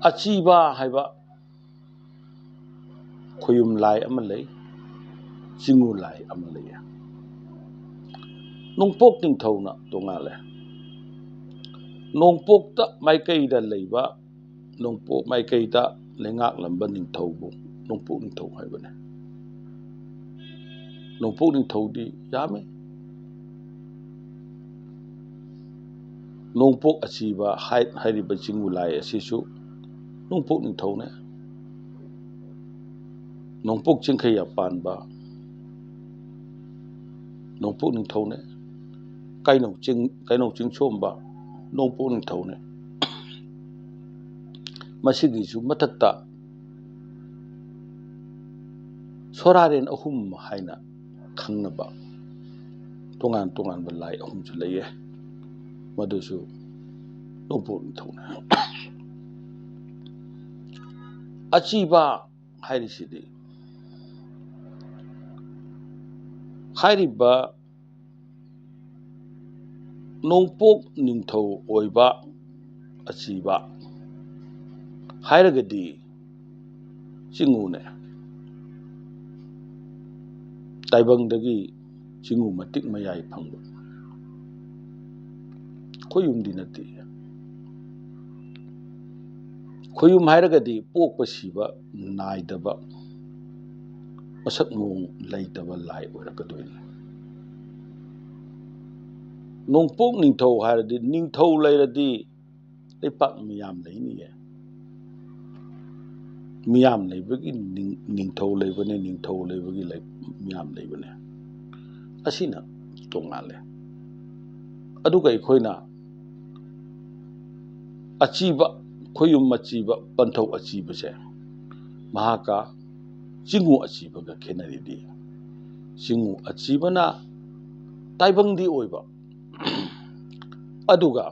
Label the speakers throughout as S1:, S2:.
S1: ꯑꯆꯤꯕ ꯍꯥꯏꯕ ꯈꯣꯏꯌꯨꯝ ꯂꯥꯏ ꯑꯃ ꯂꯩ, ꯆꯤꯡꯉꯨ ꯂꯥꯏ ꯑꯃ ꯂꯩ꯫ ꯅꯣꯡꯄꯣꯛ ꯅꯤꯡꯊꯧꯅ ꯇꯣꯉꯥꯜꯂꯦ꯫ ꯅꯣꯡꯄꯣꯛꯇ ꯃꯥꯏꯀꯩꯗ ꯂꯩꯕ, ꯅꯣꯡꯄꯣꯛ ꯃꯥꯏꯀꯩꯗ ꯂꯩꯉꯥꯛꯂꯝꯕ ꯅꯤꯡꯊꯧꯕꯨ ꯅꯣꯡꯄꯣꯛ ꯅꯤꯡꯊꯧ ꯍꯥꯏꯕꯅꯤ꯫ ꯅꯣꯡꯄꯣꯛ ꯅꯤꯡꯊꯧꯗꯤ ꯌꯥꯝꯃꯤ꯫ ꯅꯣꯡꯄꯣꯛ ꯑꯆꯤꯕ ꯍꯥꯏꯔꯤꯕ ꯆꯤꯡꯉꯨ ꯂꯥꯏ ꯑꯁꯤꯁꯨ ꯅꯣꯡꯄꯣꯛ ꯅꯤꯡꯊꯧꯅꯦ꯫ ꯅꯣꯡꯄꯣꯛ ꯆꯤꯡꯈꯩ ꯑꯄꯥꯟꯕ ꯅꯣꯡꯄꯣꯛ ꯅꯤꯡꯊꯧꯅꯦ꯫ ꯀꯩꯅꯧ ꯆꯤꯡꯁꯣꯝꯕ ꯅꯣꯡꯄꯣꯛ ꯅꯤꯡꯊꯧꯅꯦ꯫ ꯃꯁꯤꯒꯤꯁꯨ ꯃꯊꯛꯇ ꯁꯣꯔꯥꯔꯦꯟ ꯑꯍꯨꯝ ꯍꯥꯏꯅ ꯈꯪꯅꯕ ꯇꯣꯉꯥꯟ ꯇꯣꯉꯥꯟꯕ ꯂꯥꯏ ꯑꯍꯨꯝꯁꯨ ꯂꯩꯌꯦ, ꯃꯗꯨꯁꯨ ꯅꯣꯡꯄꯣꯛ ꯅꯤꯡꯊꯧꯅꯦ꯫ ꯑꯆꯤꯕ ꯍꯥꯏꯔꯤꯁꯤꯗꯤ ꯍꯥꯏꯔꯤꯕ ꯅꯣꯡꯄꯣꯛ ꯅꯤꯡꯊꯧ ꯑꯣꯏꯕ ꯑꯆꯤꯕ ꯍꯥꯏꯔꯒꯗꯤ ꯆꯤꯡꯉꯨꯅꯦ꯫ ꯇꯥꯏꯕꯪꯗꯒꯤ ꯆꯤꯡꯉꯨ ꯃꯇꯤꯛ ꯃꯌꯥꯏ ꯐꯪꯕ, ꯈꯣꯏꯌꯨꯝꯗꯤ ꯅꯠꯇꯦ꯫ ꯈꯣꯏꯌꯨꯝ ꯍꯥꯏꯔꯒꯗꯤ ꯄꯣꯛꯄ ꯁꯤꯕ ꯅꯥꯏꯗꯕ, ꯃꯁꯛ ꯃꯑꯣꯡ ꯂꯩꯇꯕ ꯂꯥꯏ ꯑꯣꯏꯔꯛꯀꯗꯣꯏꯅꯤ꯫ ꯅꯣꯡꯄꯣꯛ ꯅꯤꯡꯊꯧ ꯍꯥꯏꯔꯗꯤ ꯅꯤꯡꯊꯧ ꯂꯩꯔꯗꯤ ꯂꯩꯄꯥꯛ ꯃꯤꯌꯥꯝ ꯂꯩꯅꯤꯌꯦ꯫ ꯃꯤꯌꯥꯝ ꯂꯩꯕꯒꯤ ꯅꯤꯡꯊꯧ ꯂꯩꯕꯅꯦ, ꯅꯤꯡꯊꯧ ꯂꯩꯕꯒꯤ ꯃꯤꯌꯥꯝ ꯂꯩꯕꯅꯦ꯫ ꯑꯁꯤꯅ ꯇꯣꯉꯥꯜꯂꯦ꯫ ꯑꯗꯨꯒ ꯑꯩꯈꯣꯏꯅ ꯑꯆꯤꯕ, ꯈꯣꯏꯌꯨꯝ ꯑꯆꯤꯕ, ꯄꯟꯊꯧ ꯑꯆꯤꯕꯁꯦ ꯃꯍꯥꯛꯀ ꯆꯤꯡꯉꯨ ꯑꯆꯤꯕꯒ ꯈꯦꯠꯅꯔꯤꯗꯤ, ꯆꯤꯡꯉꯨ ꯑꯆꯤꯕꯅ ꯇꯥꯏꯕꯪꯗꯤ ꯑꯣꯏꯕ, ꯑꯗꯨꯒ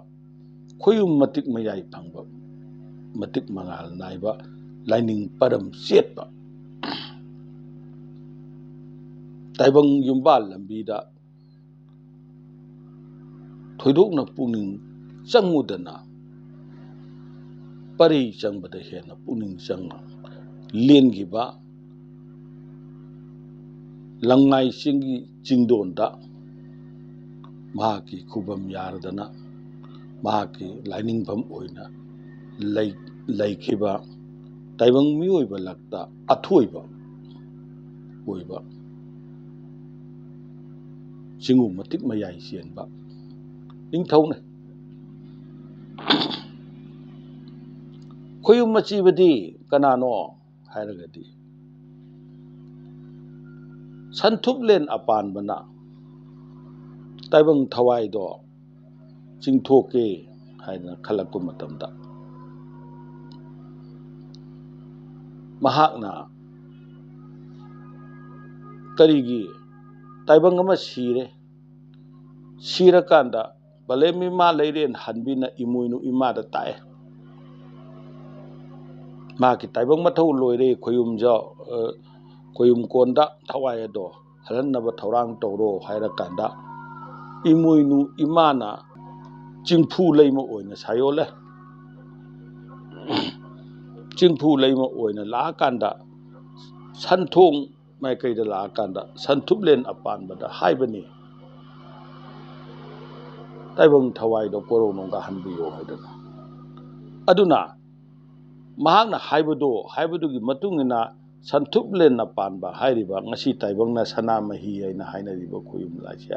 S1: ꯈꯣꯏꯌꯨꯝ ꯃꯇꯤꯛ ꯃꯌꯥꯏ ꯐꯪꯕ, ꯃꯇꯤꯛ ꯃꯉꯥꯜ ꯅꯥꯏꯕ, ꯂꯥꯏꯅꯤꯡ ꯄꯔꯝ ꯆꯦꯠꯄ, ꯇꯥꯏꯕꯪ ꯌꯨꯝꯕꯥꯜ ꯂꯝꯕꯤꯗ ꯊꯣꯏꯗꯣꯛꯅ ꯄꯨꯛꯅꯤꯡ ꯆꯪꯉꯨꯗꯅ ꯄꯔꯩ ꯆꯪꯕꯗ ꯍꯦꯟꯅ ꯄꯨꯛꯅꯤꯡ ꯆꯪꯅ ꯂꯦꯟꯈꯤꯕ, ꯂꯝꯉꯥꯏ ꯆꯤꯡꯒꯤ ꯆꯤꯡꯗꯣꯟꯗ ꯃꯍꯥꯛꯀꯤ ꯈꯨꯕꯝ ꯌꯥꯔꯗꯅ ꯃꯍꯥꯛꯀꯤ ꯂꯥꯏꯅꯤꯡꯐꯝ ꯑꯣꯏꯅ ꯂꯩꯈꯤꯕ ꯇꯥꯏꯕꯪ ꯃꯤꯑꯣꯏꯕ ꯂꯛꯇ ꯑꯊꯣꯏꯕ ꯑꯣꯏꯕ, ꯆꯤꯡꯉꯨ ꯃꯇꯤꯛ ꯃꯌꯥꯏ ꯆꯦꯟꯕ ꯅꯤꯡꯊꯧꯅꯦ꯫ ꯈꯣꯏꯌꯨꯝ ꯑꯆꯤꯕꯗꯤ ꯀꯅꯥꯅꯣ ꯍꯥꯏꯔꯒꯗꯤ ꯁꯟꯊꯨꯞꯂꯦꯟ ꯑꯄꯥꯟꯕꯅ ꯇꯥꯏꯕꯪ ꯊꯋꯥꯏꯗꯣ ꯆꯤꯡꯊꯣꯛꯀꯦ ꯍꯥꯏꯗꯅ ꯈꯜꯂꯛꯄ ꯃꯇꯝꯗ ꯃꯍꯥꯛꯅ ꯀꯔꯤꯒꯤ ꯇꯥꯏꯕꯪ ꯑꯃ ꯁꯤꯔꯀꯥꯟꯗ ꯕꯂꯦꯝꯃꯤꯃꯥ ꯂꯩꯔꯦꯟ ꯍꯟꯕꯤꯅ ꯏꯃꯣꯏꯅꯨ ꯏꯃꯥꯗ ꯇꯥꯛꯑꯦ, ꯃꯍꯥꯛꯀꯤ ꯇꯥꯏꯕꯪ ꯃꯊꯧ ꯂꯣꯏꯔꯦ, ꯈꯣꯏꯌꯨꯝ ꯀꯣꯟꯗ ꯊꯋꯥꯏ ꯑꯗꯣ ꯍꯜꯍꯟꯅꯕ ꯊꯧꯔꯥꯡ ꯇꯧꯔꯣ ꯍꯥꯏꯔꯀꯥꯟꯗ ꯏꯃꯣꯏꯅꯨ ꯏꯃꯥꯅ ꯆꯤꯡꯐꯨ ꯂꯩꯃ ꯑꯣꯏꯅ ꯁꯥꯌꯣꯜꯂꯦ꯫ ꯆꯤꯡꯐꯨ ꯂꯩꯃ ꯑꯣꯏꯅ ꯂꯥꯛꯑꯀꯥꯟꯗ ꯁꯟꯊꯣꯡ ꯃꯥꯏꯀꯩꯗ ꯂꯥꯛꯑꯀꯥꯟꯗ ꯁꯟꯊꯨꯞꯂꯦꯟ ꯑꯄꯥꯟꯕꯗ ꯍꯥꯏꯕꯅꯤ, ꯇꯥꯏꯕꯪ ꯊꯋꯥꯏꯗꯣ ꯀꯣꯔꯧꯅꯨꯡꯗ ꯍꯟꯕꯤꯌꯣ ꯍꯥꯏꯗꯅ꯫ ꯑꯗꯨꯅ ꯃꯍꯥꯛꯅ ꯍꯥꯏꯕꯗꯨꯒꯤ ꯃꯇꯨꯡ ꯏꯟꯅ ꯁꯟꯊꯨꯞꯂꯦꯟꯅ ꯄꯥꯟꯕ ꯍꯥꯏꯔꯤꯕ ꯉꯁꯤ ꯇꯥꯏꯕꯪꯅ ꯁꯅꯥꯃꯍꯤ ꯍꯥꯏꯅ ꯍꯥꯏꯅꯔꯤꯕ ꯈꯣꯏꯌꯨꯝ ꯂꯥꯏꯁꯦ,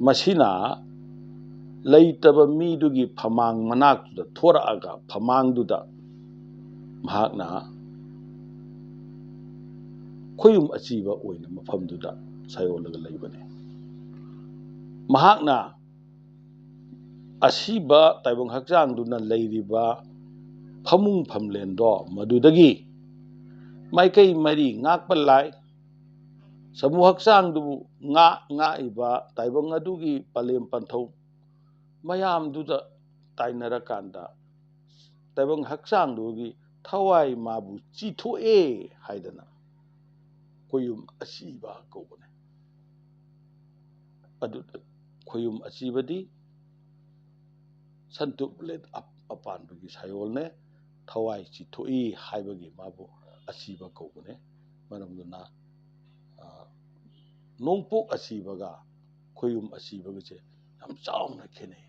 S1: ꯃꯁꯤꯅ ꯂꯩꯇꯕ ꯃꯤꯗꯨꯒꯤ ꯐꯃꯥꯡ ꯃꯅꯥꯛꯇꯨꯗ ꯊꯣꯔꯛꯑꯒ ꯐꯃꯥꯡꯗꯨꯗ ꯃꯍꯥꯛꯅ ꯈꯣꯏꯌꯨꯝ ꯑꯆꯤꯕ ꯑꯣꯏꯅ ꯃꯐꯝꯗꯨꯗ ꯁꯥꯌꯣꯜꯂꯒ ꯂꯩꯕꯅꯤ꯫ ꯃꯍꯥꯛꯅ ꯑꯁꯤꯕ ꯇꯥꯏꯕꯪ ꯍꯛꯆꯥꯡꯗꯨꯅ ꯂꯩꯔꯤꯕ ꯐꯃꯨꯡ ꯐꯝꯂꯦꯟꯗꯣ ꯃꯗꯨꯗꯒꯤ ꯃꯥꯏꯀꯩ ꯃꯔꯤ ꯉꯥꯛꯄ ꯂꯥꯏ, ꯁꯃꯨ ꯍꯛꯆꯥꯡꯗꯨꯕꯨ ꯉꯥꯛꯏꯕ ꯇꯥꯏꯕꯪ ꯑꯗꯨꯒꯤ ꯄꯂꯦꯝ ꯄꯟꯊꯧ ꯃꯌꯥꯝꯗꯨꯗ ꯇꯥꯏꯅꯔꯀꯥꯟꯗ ꯇꯥꯏꯕꯪ ꯍꯛꯆꯥꯡꯗꯨꯒꯤ ꯊꯋꯥꯏ ꯃꯥꯕꯨ ꯆꯤꯊꯣꯛꯑꯦ ꯍꯥꯏꯗꯅ ꯈꯣꯏꯌꯨꯝ ꯑꯆꯤꯕ ꯀꯧꯕꯅꯦ꯫ ꯑꯗꯨꯗ ꯈꯣꯏꯌꯨꯝ ꯑꯆꯤꯕꯗꯤ ꯁꯟꯇꯨꯞꯂꯦꯠ ꯑꯄꯥꯟꯕꯒꯤ ꯁꯥꯌꯣꯜꯅꯦ ꯊꯋꯥꯏ ꯆꯤꯊꯣꯛꯏ ꯍꯥꯏꯕꯒꯤ ꯃꯥꯕꯨ ꯑꯁꯤꯕ ꯀꯧꯕꯅꯦ ꯃꯔꯝꯗꯨꯅ ꯅꯣꯡꯄꯣꯛ ꯑꯁꯤꯕꯒ ꯈꯣꯏꯌꯨꯝ ꯑꯁꯤꯕꯒꯁꯦ ꯌꯥꯝ ꯆꯥꯎꯅ ꯈꯦꯠꯅꯩ